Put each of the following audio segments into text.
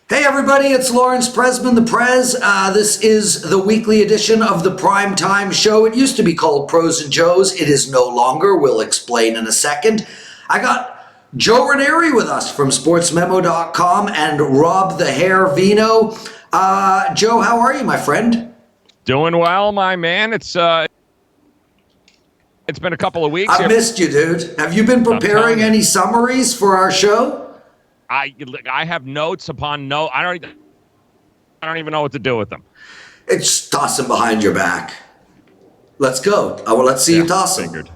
Hey everybody, it's Lawrence Presman, the Prez. This is the weekly edition of the Prime Time Show. It used to be called Pros and Joes. It is no longer. We'll explain in a second. I got Joe Raneri with us from sportsmemo.com and Rob the Hair Veno. Joe, how are you, my friend? Doing well, my man. It's been a couple of weeks. I missed you, dude. Have you been preparing any summaries for our show? I have notes upon notes. I don't even know what to do with them. It's toss them behind your back. Let's go. Let's see you toss them. Figured.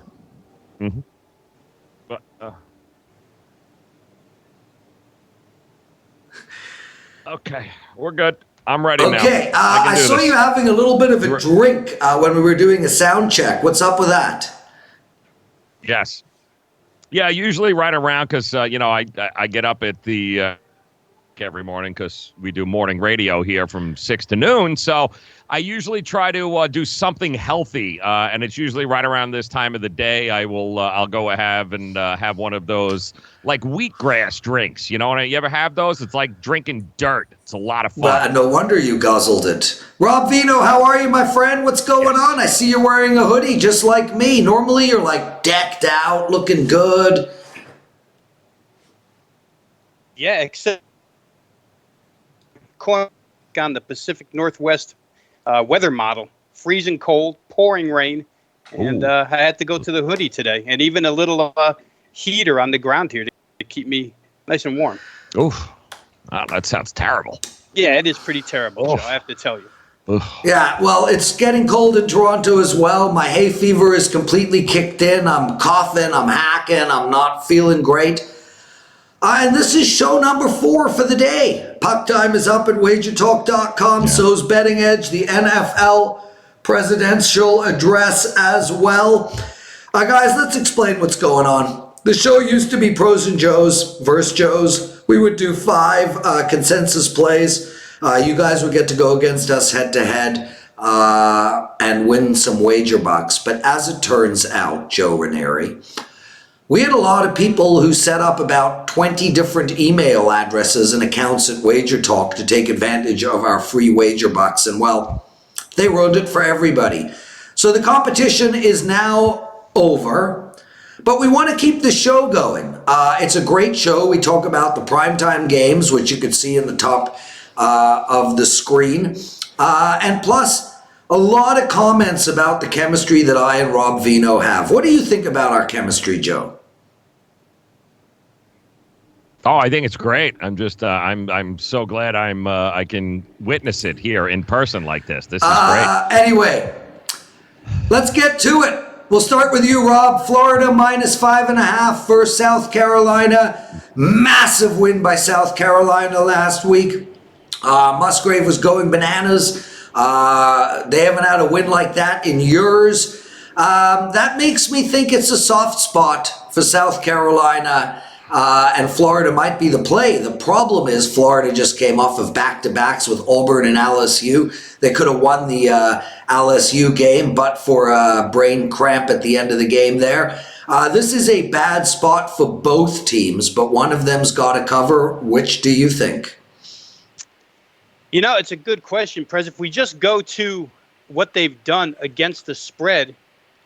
Mm-hmm. But, okay, we're good. I'm ready now. Okay, I saw you having a little bit of a drink when we were doing a sound check. What's up with that? Yes. Yeah, usually right around because, I get up at the every morning because we do morning radio here from 6 to noon. So I usually try to do something healthy, and it's usually right around this time of the day. I'll go have one of those like wheatgrass drinks. You know, you ever have those? It's like drinking dirt. It's a lot of fun. Well, no wonder you guzzled it. Rob Veno, how are you, my friend? What's going on? I see you're wearing a hoodie just like me. Normally you're like decked out, looking good. Yeah, except on the Pacific Northwest weather model. Freezing cold, pouring rain, and I had to go to the hoodie today, and even a little heater on the ground here to keep me nice and warm. Oof. Oh, that sounds terrible. Yeah, it is pretty terrible, Joe, I have to tell you. Yeah, well, it's getting cold in Toronto as well. My hay fever is completely kicked in. I'm coughing, I'm hacking, I'm not feeling great. And this is show number 4 for the day. Puck time is up at WagerTalk.com. So's Betting Edge, the NFL presidential address as well. Guys, let's explain what's going on. The show used to be Pros and Joes versus Joes. We would do 5 consensus plays. You guys would get to go against us head-to-head and win some wager bucks. But as it turns out, Joe Raneri, we had a lot of people who set up about 20 different email addresses and accounts at WagerTalk to take advantage of our free wager bucks. And well, they ruined it for everybody. So the competition is now over, but we want to keep the show going. It's a great show. We talk about the primetime games, which you can see in the top of the screen. And plus, a lot of comments about the chemistry that I and Rob Veno have. What do you think about our chemistry, Joe? Oh, I think it's great. I'm just, I'm so glad I can witness it here in person like this. This is great. Anyway, let's get to it. We'll start with you, Rob. Florida -5.5 versus South Carolina. Massive win by South Carolina last week. Musgrave was going bananas. They haven't had a win like that in years. That makes me think it's a soft spot for South Carolina. And Florida might be the play. The problem is Florida just came off of back-to-backs with Auburn and LSU. They could have won the LSU game, but for a brain cramp at the end of the game there. This is a bad spot for both teams, but one of them's got to cover. Which do you think? You know, it's a good question, Prez. If we just go to what they've done against the spread,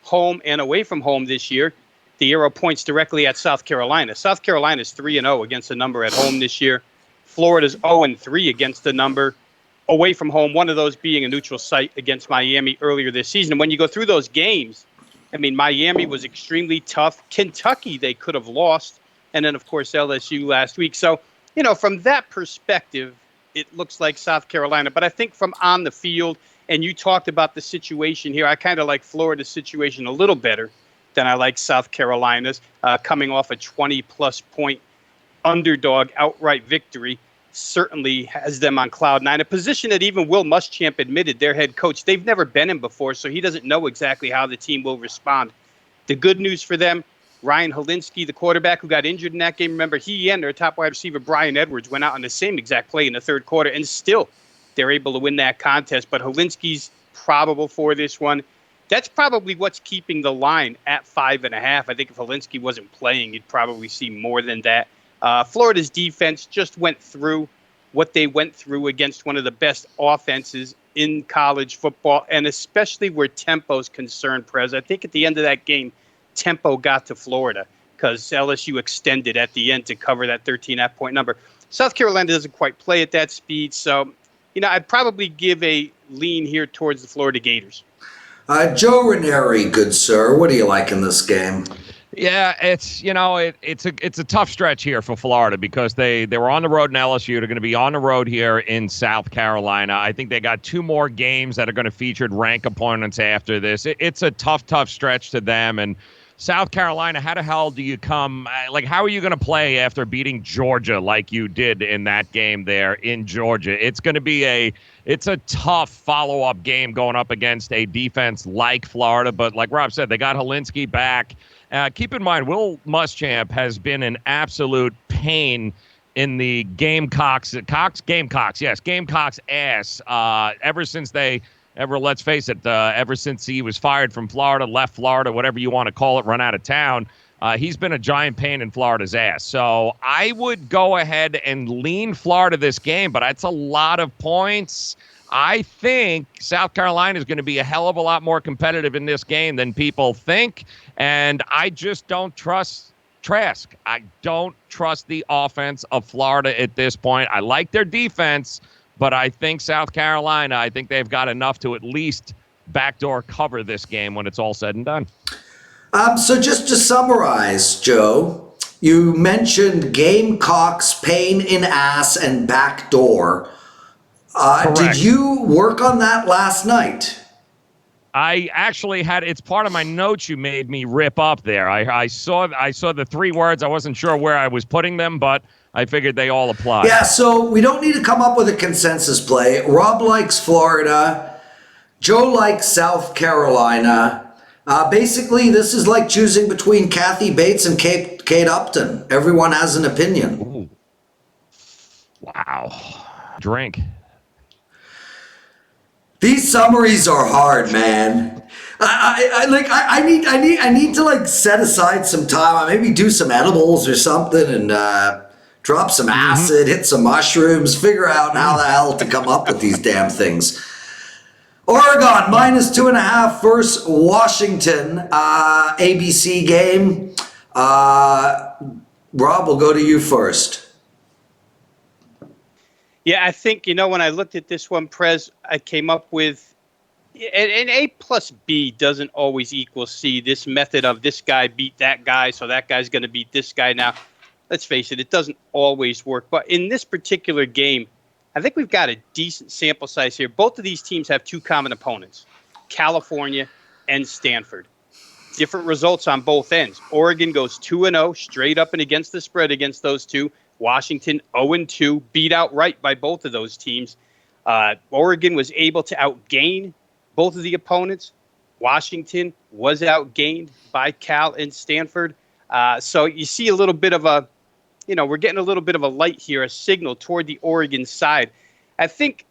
home and away from home this year, the arrow points directly at South Carolina. South Carolina's 3-0 against the number at home this year. Florida's 0-3 against the number away from home, one of those being a neutral site against Miami earlier this season. And when you go through those games, I mean, Miami was extremely tough. Kentucky, they could have lost. And then, of course, LSU last week. So, you know, from that perspective, it looks like South Carolina. But I think from on the field, and you talked about the situation here, I kind of like Florida's situation a little better than I like South Carolina's, coming off a 20-plus point underdog outright victory. Certainly has them on cloud 9, a position that even Will Muschamp admitted, their head coach, they've never been in before, so he doesn't know exactly how the team will respond. The good news for them, Ryan Helinski, the quarterback who got injured in that game, remember, he and their top wide receiver, Brian Edwards, went out on the same exact play in the third quarter, and still they're able to win that contest. But Helinski's probable for this one. That's probably what's keeping the line at 5.5. I think if Helinski wasn't playing, you'd probably see more than that. Florida's defense just went through what they went through against one of the best offenses in college football, and especially where tempo is concerned, Prez. I think at the end of that game, tempo got to Florida because LSU extended at the end to cover that 13.5 point number. South Carolina doesn't quite play at that speed, so I'd probably give a lean here towards the Florida Gators. Joe Raneri, good sir, what do you like in this game? Yeah, it's it's a tough stretch here for Florida because they were on the road in LSU. They're going to be on the road here in South Carolina. I think they got 2 more games that are going to feature rank opponents after this. It's a tough stretch to them. And South Carolina, how the hell do you come? How are you going to play after beating Georgia like you did in that game there in Georgia? It's going to be a tough follow-up game going up against a defense like Florida. But like Rob said, they got Helinski back. Keep in mind, Will Muschamp has been an absolute pain in the Gamecocks ass ever since let's face it, ever since he was fired from Florida, left Florida, whatever you want to call it, run out of town. He's been a giant pain in Florida's ass. So I would go ahead and lean Florida this game, but that's a lot of points. I think South Carolina is going to be a hell of a lot more competitive in this game than people think, and I just don't trust Trask. I don't trust the offense of Florida at this point. I like their defense, but I think South Carolina, I think they've got enough to at least backdoor cover this game when it's all said and done. So just to summarize, Joe, you mentioned Gamecocks, pain in ass, and backdoor. Did you work on that last night? I actually it's part of my notes you made me rip up there. I saw the 3 words. I wasn't sure where I was putting them, but I figured they all apply. Yeah, so we don't need to come up with a consensus play. Rob likes Florida. Joe likes South Carolina. Basically, this is like choosing between Kathy Bates and Kate Upton. Everyone has an opinion. Ooh. Wow. Drink. These summaries are hard, man. I need to set aside some time. Maybe do some edibles or something and drop some acid, hit some mushrooms, figure out how the hell to come up with these damn things. Oregon -2.5 versus Washington, ABC game. Rob, we'll go to you first. Yeah, I think, when I looked at this one, Prez, I came up with an A plus B doesn't always equal C. This method of this guy beat that guy, so that guy's going to beat this guy. Now, let's face it, it doesn't always work. But in this particular game, I think we've got a decent sample size here. Both of these teams have 2 common opponents, California and Stanford. Different results on both ends. Oregon goes 2-0 straight up and against the spread against those 2. Washington 0-2, beat outright by both of those teams. Oregon was able to outgain both of the opponents. Washington was outgained by Cal and Stanford. So you see a little bit of we're getting a little bit of a light here, a signal toward the Oregon side. I think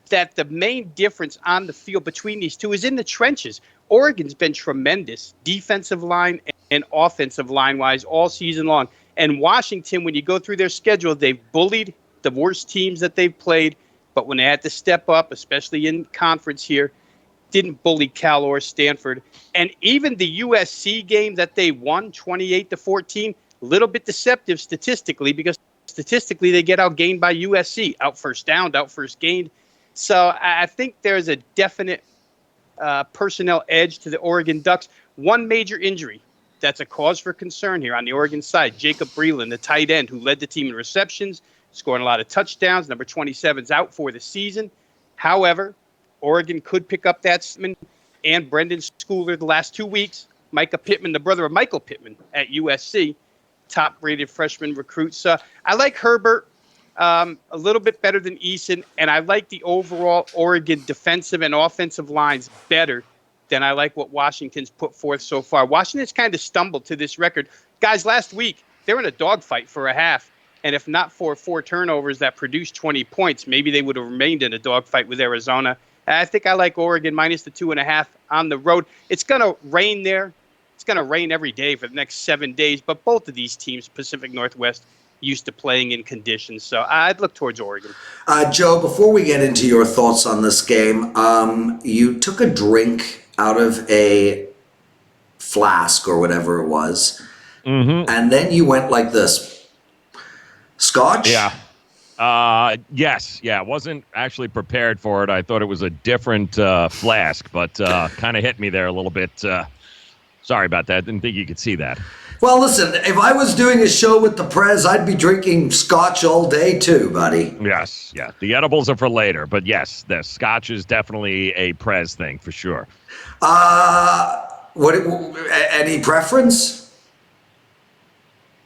that the main difference on the field between these two is in the trenches. Oregon's been tremendous defensive line and offensive line-wise all season long. And Washington, when you go through their schedule, they've bullied the worst teams that they've played. But when they had to step up, especially in conference here, didn't bully Cal or Stanford. And even the USC game that they won 28-14, a little bit deceptive statistically, because statistically they get outgained by USC, out first downed, out first gained. So I think there's a definite personnel edge to the Oregon Ducks. One major injury that's a cause for concern here on the Oregon side. Jacob Breland, the tight end who led the team in receptions, scoring a lot of touchdowns. Number 27's out for the season. However, Oregon could pick up that and Brendan Schooler the last 2 weeks. Micah Pittman, the brother of Michael Pittman at USC, top-rated freshman recruit. So I like Herbert a little bit better than Eason, and I like the overall Oregon defensive and offensive lines better than I like what Washington's put forth so far. Washington's kind of stumbled to this record. Guys, last week, they were in a dogfight for a half, and if not for 4 turnovers that produced 20 points, maybe they would have remained in a dogfight with Arizona. I think I like Oregon minus the 2.5 on the road. It's going to rain there. It's going to rain every day for the next 7 days, but both of these teams, Pacific Northwest, used to playing in conditions. So I'd look towards Oregon. Joe, before we get into your thoughts on this game, you took a drink out of a flask or whatever it was, and then you went like this. Scotch? Yeah. Yes. Yeah. I wasn't actually prepared for it. I thought it was a different flask, but kind of hit me there a little bit. Sorry about that. Didn't think you could see that. Well, listen, if I was doing a show with the Prez, I'd be drinking scotch all day too, buddy. Yes. Yeah. The edibles are for later, but yes, the scotch is definitely a Prez thing for sure. Any preference?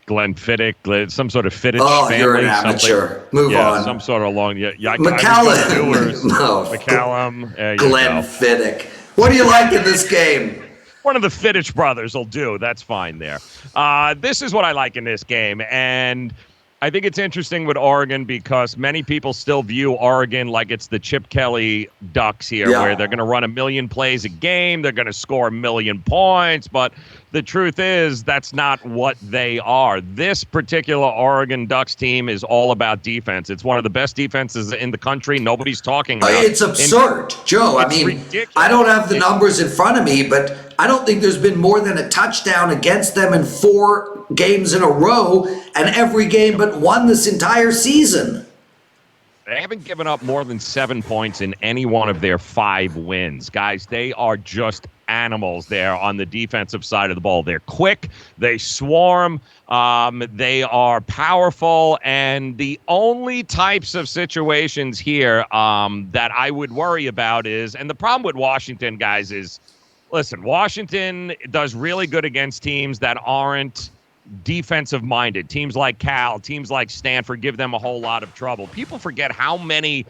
Glenfiddich, some sort of Fittich family. You're an amateur. Move on. Some sort of long. Yeah, McCallum. No. McCallum. Glenfiddich. What do you like in this game? One of the Fittich brothers will do. That's fine there. This is what I like in this game. And I think it's interesting with Oregon because many people still view Oregon like it's the Chip Kelly Ducks here, where they're going to run 1 million plays a game. They're going to score 1 million points. But the truth is that's not what they are. This particular Oregon Ducks team is all about defense. It's one of the best defenses in the country. Nobody's talking about it. It's absurd, Joe. I mean, ridiculous. I don't have the numbers in front of me, but I don't think there's been more than a touchdown against them in 4 games in a row, and every game but one this entire season. They haven't given up more than 7 points in any one of their 5 wins. Guys, they are just animals there on the defensive side of the ball. They're quick, they swarm, they are powerful, and the only types of situations here that I would worry about is, and the problem with Washington, guys, is, listen, Washington does really good against teams that aren't defensive minded. Teams like Cal, teams like Stanford give them a whole lot of trouble. People forget how many.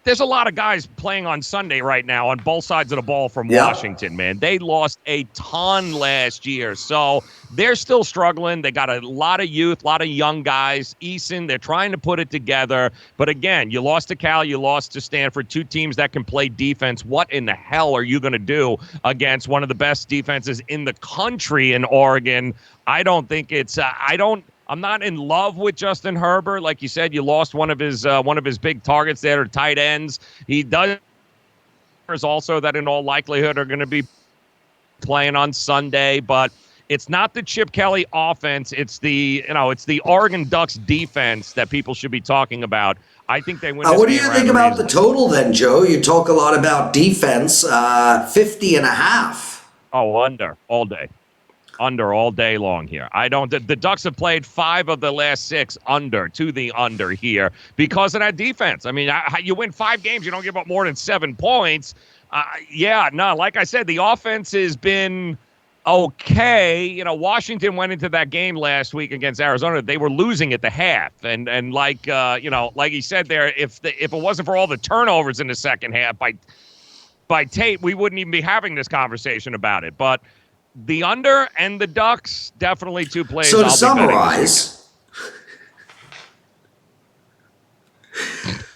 There's a lot of guys playing on Sunday right now on both sides of the ball from Washington, man. They lost a ton last year. So they're still struggling. They got a lot of youth, a lot of young guys. Eason, they're trying to put it together. But again, you lost to Cal, you lost to Stanford, 2 teams that can play defense. What in the hell are you going to do against one of the best defenses in the country in Oregon? I don't think it's I'm not in love with Justin Herbert. Like you said, you lost one of his big targets there to tight ends. He does also that in all likelihood are going to be playing on Sunday, but it's not the Chip Kelly offense. It's the Oregon Ducks defense that people should be talking about. I think they win. What do you think about the total then, Joe? You talk a lot about defense, 50.5. Oh, under all day. Under all day long here. The Ducks have played 5 of the last 6 to the under here because of that defense. I mean, you win 5 games, you don't give up more than 7 points. Like I said, the offense has been okay. Washington went into that game last week against Arizona. They were losing at the half. And like he said there, if it wasn't for all the turnovers in the second half by tape, we wouldn't even be having this conversation about it. But the under and the Ducks, definitely 2 plays. So to summarize,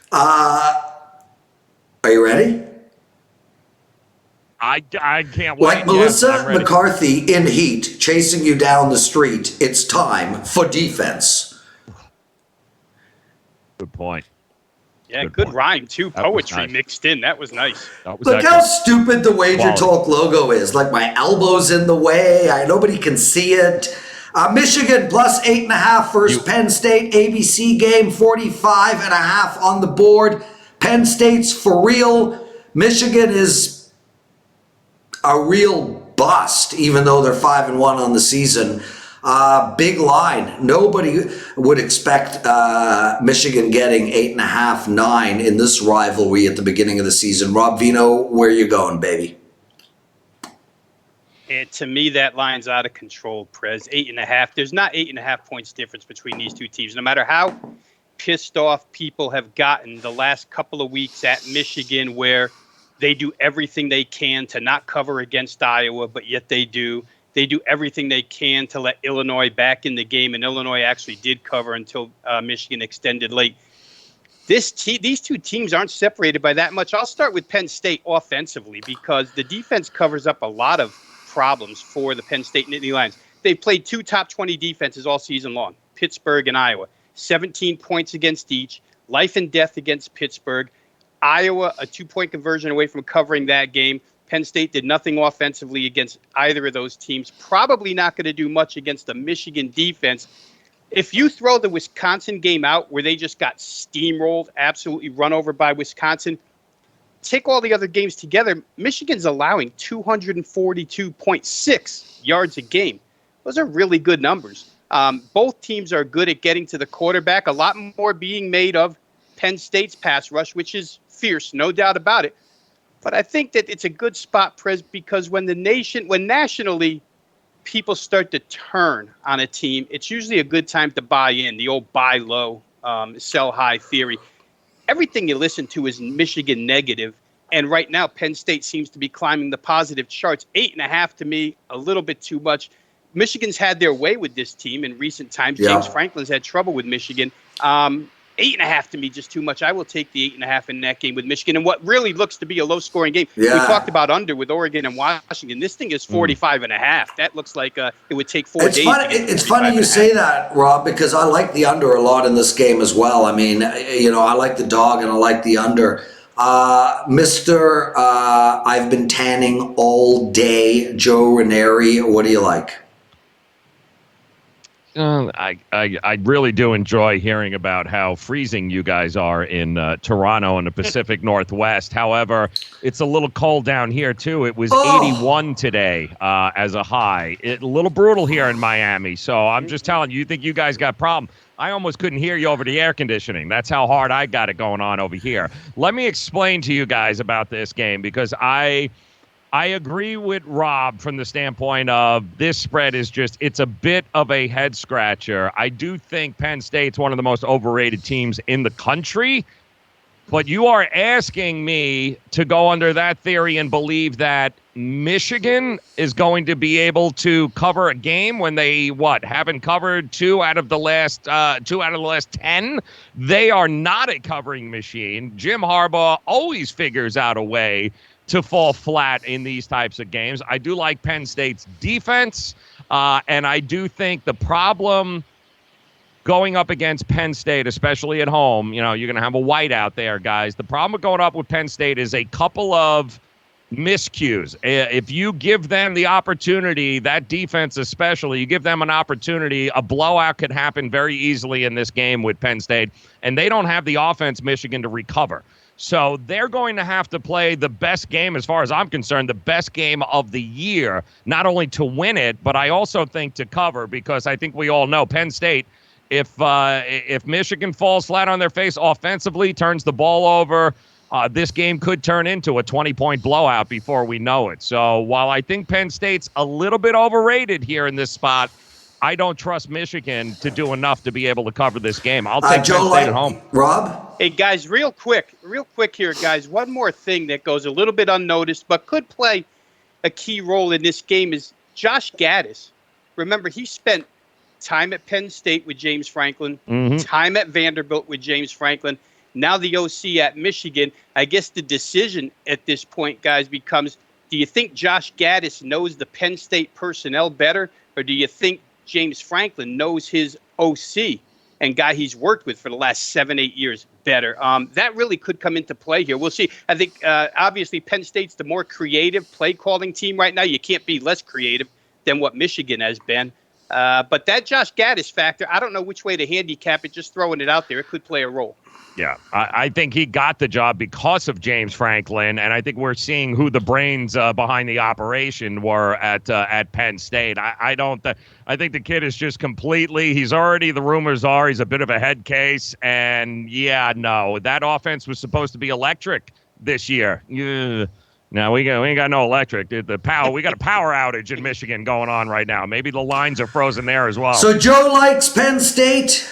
are you ready? I can't wait. Like Melissa McCarthy in Heat, chasing you down the street, it's time for defense. Good point. Yeah, good rhyme, too. Poetry mixed in. That was nice. Look how stupid the WagerTalk logo is. Like my elbow's in the way. Nobody can see it. Michigan plus 8.5 versus Penn State. ABC game, 45.5 on the board. Penn State's for real. Michigan is a real bust, even though they're 5-1 on the season. Big line. Nobody would expect Michigan getting 8.5, 9 in this rivalry at the beginning of the season. Rob Veno, where you going, baby? To me, that line's out of control, Prez. 8.5. There's not 8.5 points difference between these 2 teams. No matter how pissed off people have gotten the last couple of weeks at Michigan, where they do everything they can to not cover against Iowa, but yet they do. They do everything they can to let Illinois back in the game, and Illinois actually did cover until Michigan extended late. These 2 teams aren't separated by that much. I'll start with Penn State offensively because the defense covers up a lot of problems for the Penn State Nittany Lions. They've played 2 top 20 defenses all season long. Pittsburgh and Iowa. 17 points against each, life and death against Pittsburgh. Iowa, a 2-point conversion away from covering that game. Penn State did nothing offensively against either of those teams. Probably not going to do much against the Michigan defense. If you throw the Wisconsin game out where they just got steamrolled, absolutely run over by Wisconsin, take all the other games together, Michigan's allowing 242.6 yards a game. Those are really good numbers. Both teams are good at getting to the quarterback. A lot more being made of Penn State's pass rush, which is fierce, no doubt about it. But I think that it's a good spot, Prez, because when nationally people start to turn on a team, it's usually a good time to buy in, the old buy low, sell high theory. Everything you listen to is Michigan negative, and right now Penn State seems to be climbing the positive charts. 8.5 to me, a little bit too much. Michigan's had their way with this team in recent times. Yeah. James Franklin's had trouble with Michigan. 8.5 to me, just too much. I will take the 8.5 in that game with Michigan. And what really looks to be a low-scoring game. Yeah. We talked about under with Oregon and Washington. This thing is 45.5. That looks like it would take 4 days. It's funny you say that, Rob, because I like the under a lot in this game as well. I mean, I like the dog and I like the under. Mr. I've been tanning all day, Joe Raneri. What do you like? I really do enjoy hearing about how freezing you guys are in Toronto and the Pacific Northwest. However, it's a little cold down here, too. It was 81 today as a high. A little brutal here in Miami. So I'm just telling you, think you guys got a problem. I almost couldn't hear you over the air conditioning. That's how hard I got it going on over here. Let me explain to you guys about this game because I agree with Rob from the standpoint of this spread is it's a bit of a head scratcher. I do think Penn State's one of the most overrated teams in the country, but you are asking me to go under that theory and believe that Michigan is going to be able to cover a game when they haven't covered two out of the last 10. They are not a covering machine. Jim Harbaugh always figures out a way to fall flat in these types of games. I do like Penn State's defense, and I do think the problem going up against Penn State, especially at home, you're going to have a whiteout there, guys. The problem with going up with Penn State is a couple of miscues. If you give them the opportunity, that defense especially, you give them an opportunity, a blowout could happen very easily in this game with Penn State, and they don't have the offense, Michigan, to recover. So they're going to have to play the best game, as far as I'm concerned, the best game of the year, not only to win it, but I also think to cover, because I think we all know Penn State, if Michigan falls flat on their face offensively, turns the ball over, this game could turn into a 20-point blowout before we know it. So while I think Penn State's a little bit overrated here in this spot, I don't trust Michigan to do enough to be able to cover this game. I'll take Penn State at home. Rob? Hey, guys, real quick here, guys. One more thing that goes a little bit unnoticed but could play a key role in this game is Josh Gaddis. Remember, he spent time at Penn State with James Franklin, time at Vanderbilt with James Franklin, now the OC at Michigan. I guess the decision at this point, guys, becomes, do you think Josh Gaddis knows the Penn State personnel better, or do you think James Franklin knows his OC and guy he's worked with for the last 7-8 years better? That really could come into play here. We'll see. I think, obviously, Penn State's the more creative play-calling team right now. You can't be less creative than what Michigan has been. But that Josh Gaddis factor, I don't know which way to handicap it, just throwing it out there. It could play a role. Yeah, I think he got the job because of James Franklin, and I think we're seeing who the brains behind the operation were at Penn State. I think the kid is just completely. He's already. The rumors are he's a bit of a head case, and that offense was supposed to be electric this year. Yeah. No, we ain't got no electric. The power. We got a power outage in Michigan going on right now. Maybe the lines are frozen there as well. So Joe likes Penn State.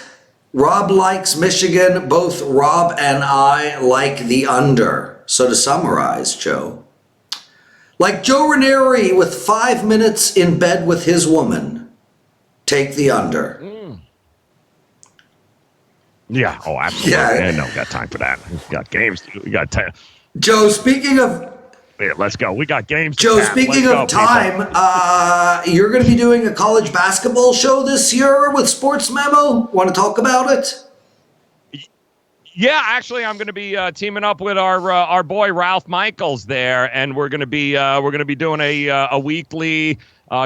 Rob likes Michigan. Both Rob and I like the under. So to summarize, Joe, like Joe Raneri with 5 minutes in bed with his woman, take the under. Yeah. Oh, absolutely. Yeah. No, got time for that. We got games. We got time. Joe, speaking of Yeah, let's go. We got games to Joe, tap. speaking Let's of go, people. time, you're going to be doing a college basketball show this year with Sports Memo. Want to talk about it? Yeah, actually, I'm going to be teaming up with our boy Ralph Michaels there, and we're going to be doing a weekly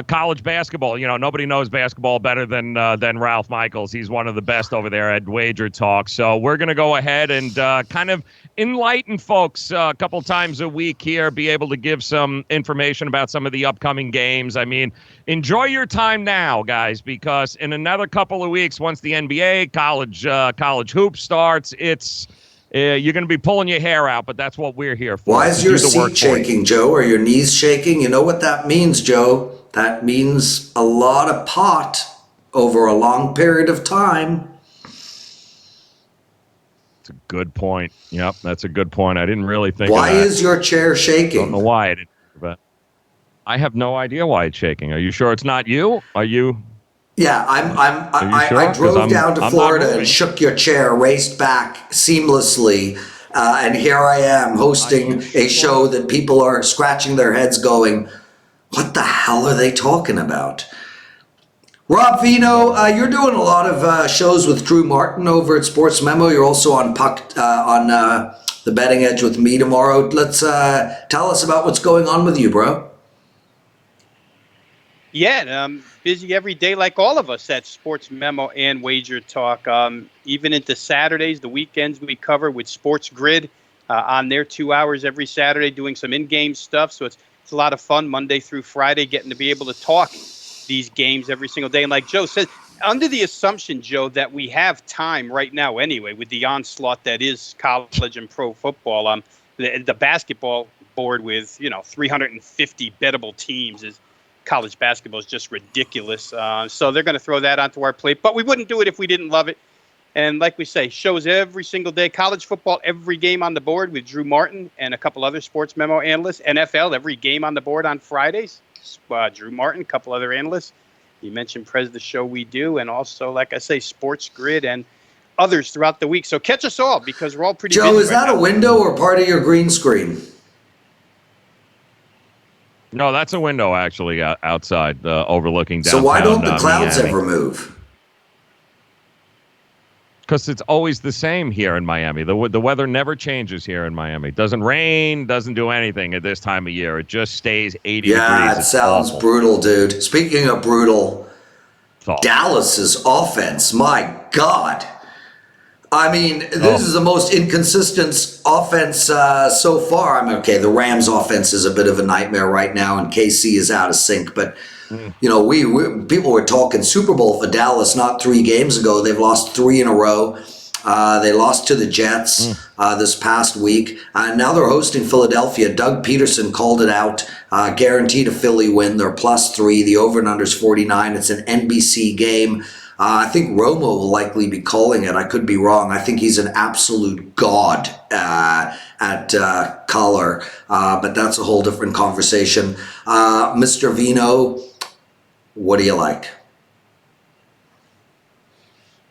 college basketball. You know, nobody knows basketball better than Ralph Michaels. He's one of the best over there at WagerTalk. So we're going to go ahead and kind of enlighten folks a couple times a week here, be able to give some information about some of the upcoming games. I mean, enjoy your time now, guys, because in another couple of weeks, once the NBA college hoops starts, it's you're going to be pulling your hair out, but that's what we're here for. Why is your seat shaking, Joe? Are your knees shaking? You know what that means, Joe? That means a lot of pot over a long period of time. It's a good point. Yep, that's a good point. I didn't really think of Why that. is your chair shaking? Don't know why I didn't, but I have no idea why it's shaking. Are you sure it's not you? Are you? Yeah, I Sure? drove down to I'm Florida and shook your chair, raced back seamlessly, and here I am hosting a show that people are scratching their heads going, what the hell are they talking about? Rob Veno, you're doing a lot of shows with Drew Martin over at Sports Memo. You're also on the Betting Edge with me tomorrow. Let's tell us about what's going on with you, bro. Yeah, I'm busy every day like all of us at Sports Memo and Wager Talk. Even into Saturdays, the weekends we cover with Sports Grid on their 2 hours every Saturday doing some in-game stuff. So it's a lot of fun Monday through Friday getting to be able to talk these games every single day. And like Joe said, under the assumption, Joe, that we have time right now anyway with the onslaught that is college and pro football, the basketball board with, 350 bettable teams is college basketball is just ridiculous. So they're going to throw that onto our plate. But we wouldn't do it if we didn't love it. And like we say, shows every single day. College football, every game on the board with Drew Martin and a couple other Sports Memo analysts. NFL, every game on the board on Fridays. Drew Martin, a couple other analysts. You mentioned Prez, the show we do. And also, like I say, Sports Grid and others throughout the week. So catch us all because we're all pretty busy. Joe, is that a window or part of your green screen? No, that's a window actually outside, overlooking downtown. So why don't the clouds Miami. ever move? Because it's always the same here in Miami. The weather never changes here in Miami. It doesn't rain, doesn't do anything at this time of year. It just stays 80 degrees. Yeah, it sounds awful. brutal, dude. Speaking of brutal, Dallas's offense, my God. I mean, this is the most inconsistent offense so far. I mean, okay, the Rams' offense is a bit of a nightmare right now, and KC is out of sync. But we people were talking Super Bowl for Dallas not 3 games ago. They've lost 3 in a row. They lost to the Jets this past week. Now they're hosting Philadelphia. Doug Peterson called it out, guaranteed a Philly win. They're +3. The over and under is 49. It's an NBC game. I think Romo will likely be calling it. I could be wrong. I think he's an absolute god at color, but that's a whole different conversation. Mr. Veno, what do you like?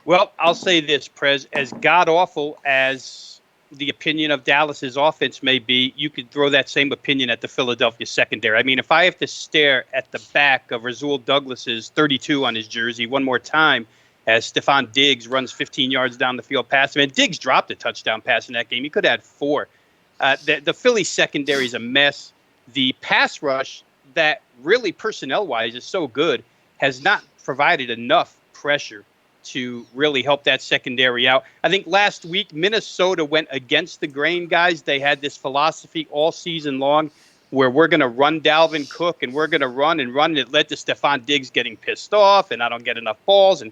Well, I'll say this, Prez, as god-awful as the opinion of Dallas's offense may be, you could throw that same opinion at the Philadelphia secondary. I mean, if I have to stare at the back of Rasul Douglas's 32 on his jersey one more time as Stephon Diggs runs 15 yards down the field past him, and Diggs dropped a touchdown pass in that game. He could have had 4. The Philly secondary is a mess. The pass rush that really personnel-wise is so good has not provided enough pressure to really help that secondary out. I think last week, Minnesota went against the grain, guys. They had this philosophy all season long where we're going to run Dalvin Cook and we're going to run and run. And it led to Stephon Diggs getting pissed off and I don't get enough balls and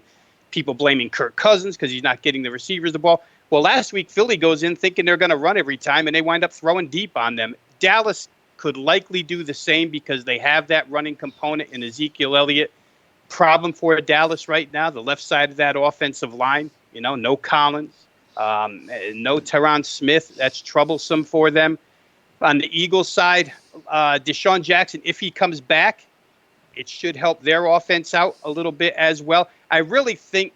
people blaming Kirk Cousins because he's not getting the receivers the ball. Well, last week, Philly goes in thinking they're going to run every time and they wind up throwing deep on them. Dallas could likely do the same because they have that running component in Ezekiel Elliott. Problem for Dallas right now, the left side of that offensive line, no Collins, no Tyron Smith. That's troublesome for them. On the Eagles side, Deshaun Jackson, if he comes back, it should help their offense out a little bit as well. I really think,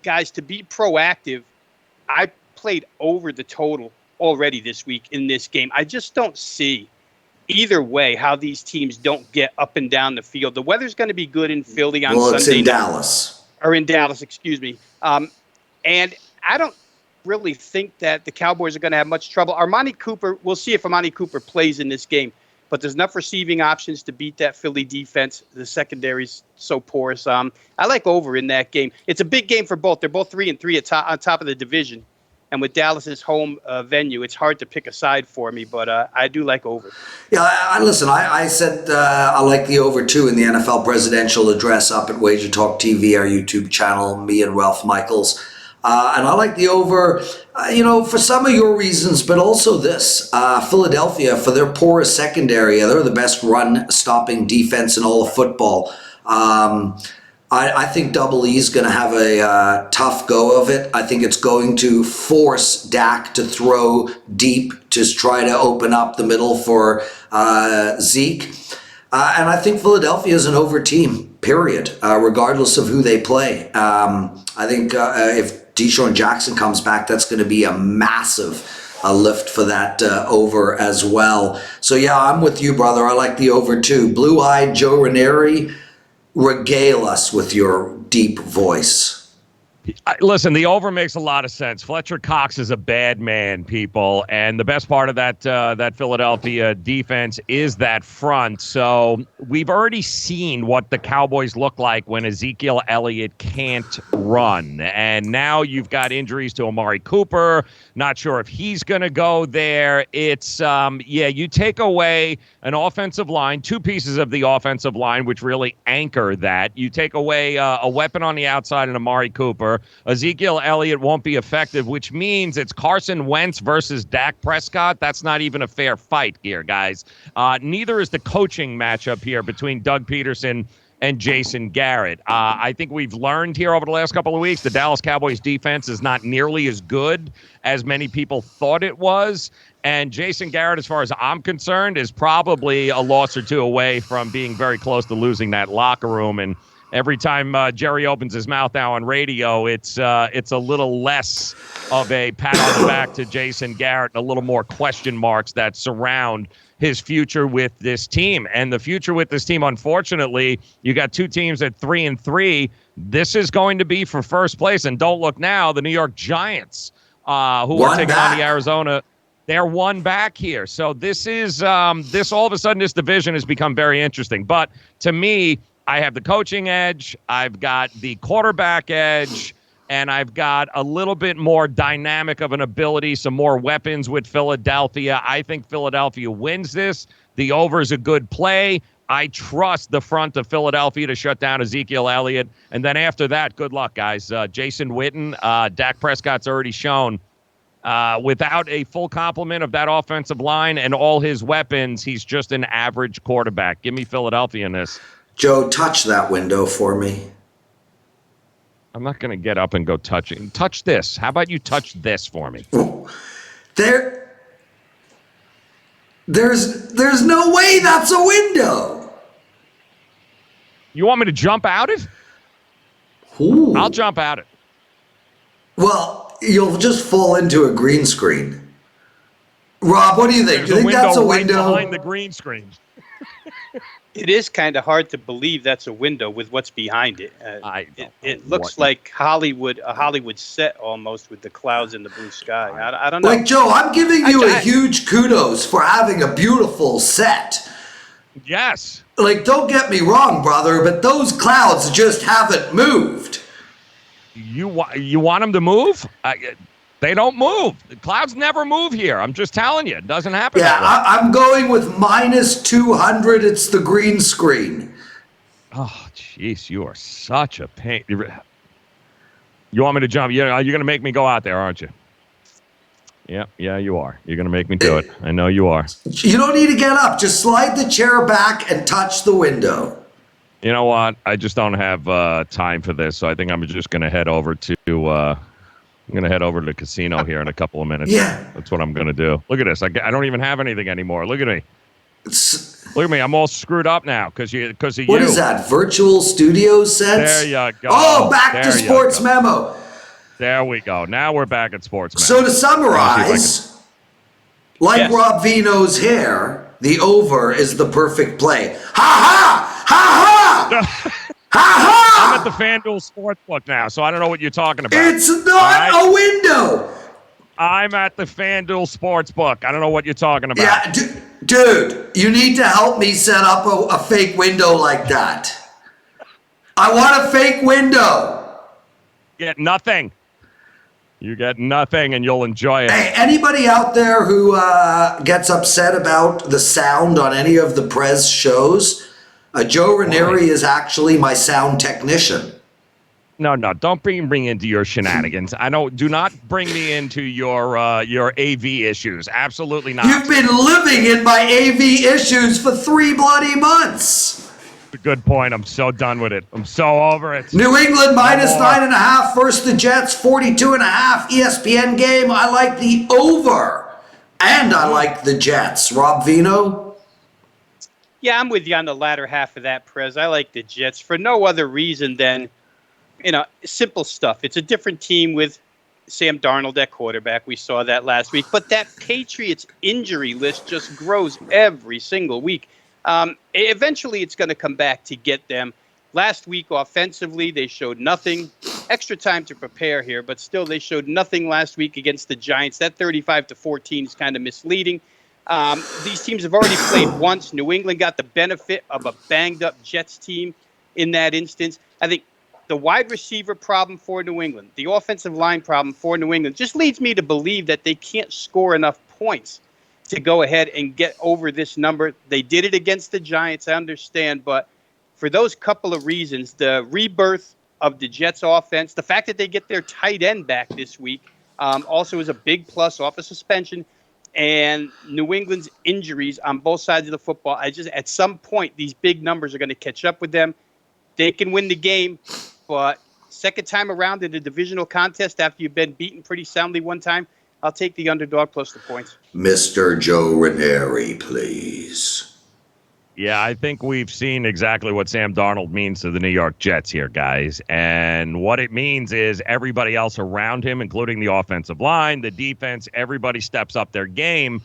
guys, to be proactive, I played over the total already this week in this game. I just don't see either way, how these teams don't get up and down the field. The weather's going to be good in Philly on Sunday. It's in Dallas. Or in Dallas, excuse me. And I don't really think that the Cowboys are going to have much trouble. Armani Cooper, we'll see if Armani Cooper plays in this game. But there's enough receiving options to beat that Philly defense. The secondary's so porous. I like over in that game. It's a big game for both. They're both 3-3 on top of the division. And with Dallas's home venue, it's hard to pick a side for me, but I do like over. Yeah, listen, I said I like the over too in the NFL presidential address up at WagerTalk TV, our YouTube channel, me and Ralph Michaels. And I like the over, for some of your reasons, but also this. Philadelphia, for their porous secondary, they're the best run-stopping defense in all of football. I think Double E is going to have a tough go of it. I think it's going to force Dak to throw deep to try to open up the middle for Zeke. And I think Philadelphia is an over team, period, regardless of who they play. I think if Deshaun Jackson comes back, that's going to be a massive lift for that over as well. So, yeah, I'm with you, brother. I like the over too. Blue-eyed Joe Raneri, regale us with your deep voice. Listen, the over makes a lot of sense. Fletcher Cox is a bad man, people, and the best part of that Philadelphia defense is that front. So we've already seen what the Cowboys look like when Ezekiel Elliott can't run, and now you've got injuries to Amari Cooper. Not sure if he's going to go there. It's you take away an offensive line, two pieces of the offensive line which really anchor that. You take away a weapon on the outside and Amari Cooper. Ezekiel Elliott won't be effective, which means it's Carson Wentz versus Dak Prescott. That's not even a fair fight here, guys. Neither is the coaching matchup here between Doug Peterson and Jason Garrett. I think we've learned here over the last couple of weeks the Dallas Cowboys defense is not nearly as good as many people thought it was. And Jason Garrett, as far as I'm concerned, is probably a loss or two away from being very close to losing that locker room. And every time Jerry opens his mouth now on radio, it's a little less of a pat on the back to Jason Garrett, and a little more question marks that surround his future with this team. And the future with this team, unfortunately, you got two teams at 3-3. This is going to be for first place. And don't look now, the New York Giants, who are taking on the Arizona. They're one back here. So this is this all of a sudden, this division has become very interesting. But to me, I have the coaching edge, I've got the quarterback edge, and I've got a little bit more dynamic of an ability, some more weapons with Philadelphia. I think Philadelphia wins this. The over is a good play. I trust the front of Philadelphia to shut down Ezekiel Elliott. And then after that, good luck, guys. Jason Witten, Dak Prescott's already shown without a full complement of that offensive line and all his weapons, he's just an average quarterback. Give me Philadelphia in this. Joe, touch that window for me. I'm not going to get up and go touch it. Touch this. How about you touch this for me? There's no way that's a window. You want me to jump out it? Ooh. I'll jump out it. Well, you'll just fall into a green screen. Rob, what do you think? Do you think that's a window? Right behind the green screen. It is kind of hard to believe that's a window with what's behind it. It looks like a Hollywood set almost with the clouds and the blue sky. I don't know. Like, Joe, I'm giving you a huge kudos for having a beautiful set. Yes. Like, don't get me wrong, brother, but those clouds just haven't moved. You want them to move? They don't move. The clouds never move here. I'm just telling you. It doesn't happen that way. I'm going with -200. It's the green screen. Oh, jeez. You are such a pain. You want me to jump? You're going to make me go out there, aren't you? Yeah, you are. You're going to make me do it. I know you are. You don't need to get up. Just slide the chair back and touch the window. You know what? I just don't have time for this, so I think I'm just going to head over to the casino here in a couple of minutes. Yeah. That's what I'm going to do. Look at this. I don't even have anything anymore. Look at me. Look at me. I'm all screwed up now because of you. What is that? Virtual studio sets? There you go. Oh, back to Sports Memo. There we go. Now we're back at Sports Memo. So to summarize, like Rob Veno's hair, The over is the perfect play. Ha ha! Ha ha! Ha I'm at the ha! FanDuel Sportsbook now, so I don't know what you're talking about. It's not a window. I'm at the FanDuel Sportsbook. I don't know what you're talking about. Yeah, dude, you need to help me set up a fake window like that. I want a fake window. Get nothing. You get nothing, and you'll enjoy it. Hey, anybody out there who gets upset about the sound on any of the Prez shows, Joe Raneri is actually my sound technician. No, don't bring me into your shenanigans. Do not bring me into your AV issues. Absolutely not. You've been living in my AV issues for 3 bloody months. Good point. I'm so done with it. I'm so over it. New England minus 9.5 versus the Jets, 42.5 ESPN game. I like the over, and I like the Jets. Rob Veno? Yeah, I'm with you on the latter half of that, Prez. I like the Jets for no other reason than, simple stuff. It's a different team with Sam Darnold at quarterback. We saw that last week. But that Patriots injury list just grows every single week. Eventually, it's going to come back to get them. Last week, offensively, they showed nothing. Extra time to prepare here, but still, they showed nothing last week against the Giants. That 35-14 is kind of misleading. These teams have already played once. New England got the benefit of a banged-up Jets team in that instance. I think the wide receiver problem for New England, the offensive line problem for New England, just leads me to believe that they can't score enough points to go ahead and get over this number. They did it against the Giants, I understand, but for those couple of reasons, the rebirth of the Jets offense, the fact that they get their tight end back this week also is a big plus off a suspension, and New England's injuries on both sides of the football. At some point, these big numbers are going to catch up with them. They can win the game, but second time around in the divisional contest after you've been beaten pretty soundly one time, I'll take the underdog plus the points. Mr. Joe Raneri, please. Yeah, I think we've seen exactly what Sam Darnold means to the New York Jets here, guys. And what it means is everybody else around him, including the offensive line, the defense, everybody steps up their game.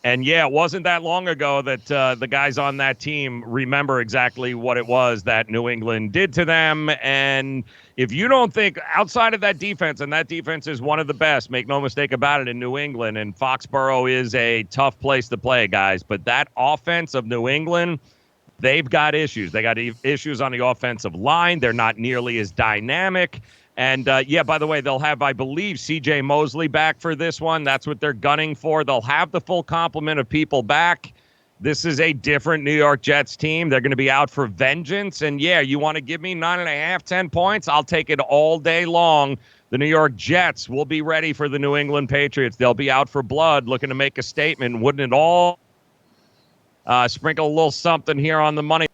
And, yeah, it wasn't that long ago that the guys on that team remember exactly what it was that New England did to them. And if you don't think outside of that defense, and that defense is one of the best, make no mistake about it, in New England, and Foxborough is a tough place to play, guys. But that offense of New England, they've got issues. They got issues on the offensive line. They're not nearly as dynamic. And, yeah, by the way, they'll have, I believe, C.J. Mosley back for this one. That's what they're gunning for. They'll have the full complement of people back. This is a different New York Jets team. They're going to be out for vengeance. And, yeah, you want to give me 9.5, 10 points? I'll take it all day long. The New York Jets will be ready for the New England Patriots. They'll be out for blood, looking to make a statement. Wouldn't it all sprinkle a little something here on the money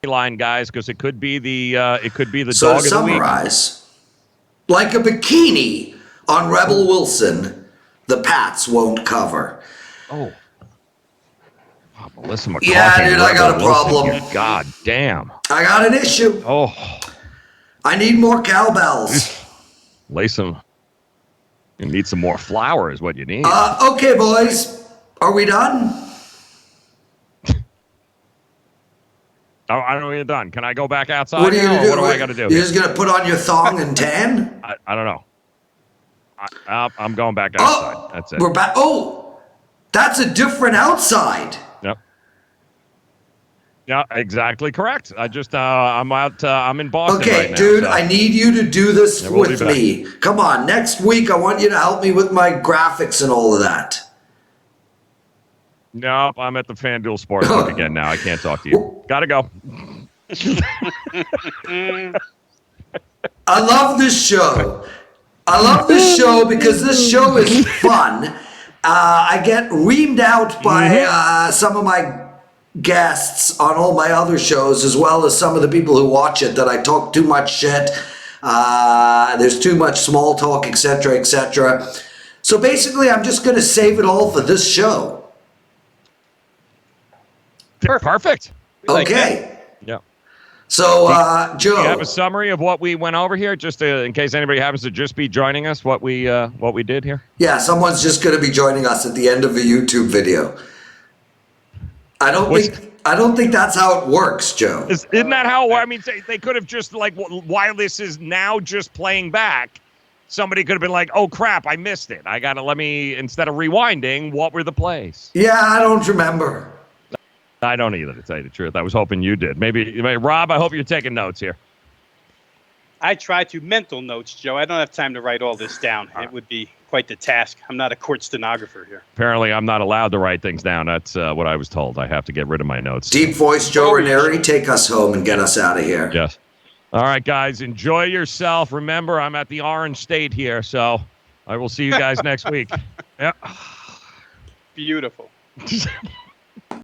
line, guys, because it could be the dog of the week. So to summarize, like a bikini on Rebel Wilson, the Pats won't cover. Oh, Melissa McCarthy. Yeah, dude, I got a problem. God damn. I got an issue. Oh, I need more cowbells. lay some. You need some more flour, is what you need. Okay, boys, are we done? I don't know. You're done. Can I go back outside? What are you gonna do? What do I got to do? You're just gonna put on your thong and tan? I don't know. I'm going back outside. That's it. We're back. Oh, that's a different outside. Yep. Yeah, exactly correct. I just I'm out. I'm in Boston. Okay, right now, dude, so. I need you to do this we'll with me. Come on, next week I want you to help me with my graphics and all of that. Nope, I'm at the FanDuel Sportsbook again now. I can't talk to you. Gotta go. I love this show. I love this show because this show is fun. I get reamed out by some of my guests on all my other shows, as well as some of the people who watch it, that I talk too much shit. There's too much small talk, etc., etc. So basically, I'm just going to save it all for this show. Perfect. Okay. Yeah. So, Joe, Do you have a summary of what we went over here, just in case anybody happens to just be joining us? What we did here? Yeah, someone's just going to be joining us at the end of a YouTube video. I don't think that's how it works, Joe. Isn't that how? I mean, they could have just like while this is now just playing back, somebody could have been like, "Oh crap, I missed it. I gotta instead of rewinding, what were the plays?" Yeah, I don't remember. I don't either, to tell you the truth. I was hoping you did. Maybe Rob. I hope you're taking notes here. I try to mental notes, Joe. I don't have time to write all this down. It would be quite the task. I'm not a court stenographer here. Apparently, I'm not allowed to write things down. That's what I was told. I have to get rid of my notes. Deep voice Joe Raneri, take us home and get us out of here. Yes. All right, guys. Enjoy yourself. Remember, I'm at the Orange State here, so I will see you guys next week. Yeah. Beautiful.